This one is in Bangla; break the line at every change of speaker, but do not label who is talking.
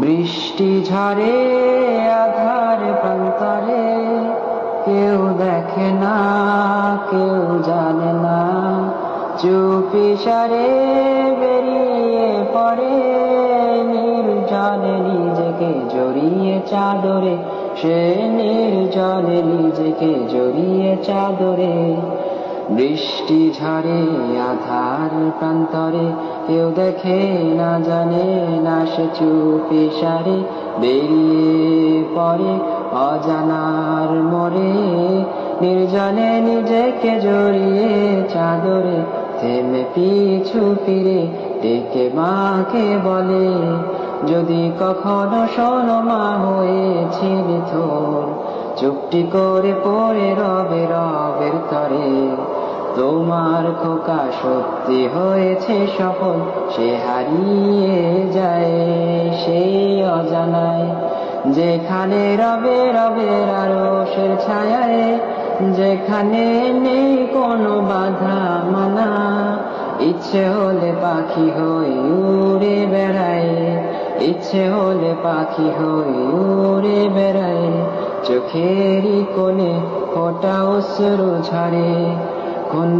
বৃষ্টি ঝরে আধার প্রান্তরে, কেউ দেখে না, কেউ জানে না, চুপিসারে বেরিয়ে পড়ে নির্জনে নিজেকে জড়িয়ে চাদরে, সে নির্জনে নিজেকে জড়িয়ে চাদরে। বৃষ্টি ঝরে আধার প্রান্তরে, কেউ দেখে না, জানে না, সে চুপিসারে বেরিয়ে পড়ে অজানার মোড়ে, নির্জনে নিজেকে জড়িয়ে চাদরে। থেমে পিছু ফিরে ডেকে মাকে বলে, যদি কখনো শোনো মা হয়েছি নিথর, চুপটি করে পড়ে রবে রবের তরে। তোমার খোকা সত্যি হয়েছে সফল, সে হারিয়ে যায় সেই অজানায়, যেখানে রবে রবের আরশের ছায়ায়, যেখানে নেই কোনো বাধা মানা। ইচ্ছে হলে পাখি হয়ে উড়ে বেড়ায়, ইচ্ছে হলে পাখি হয়ে উড়ে বেড়ায়, চোখেরই কোণে ফোটা অশ্রু ঝরে। কোন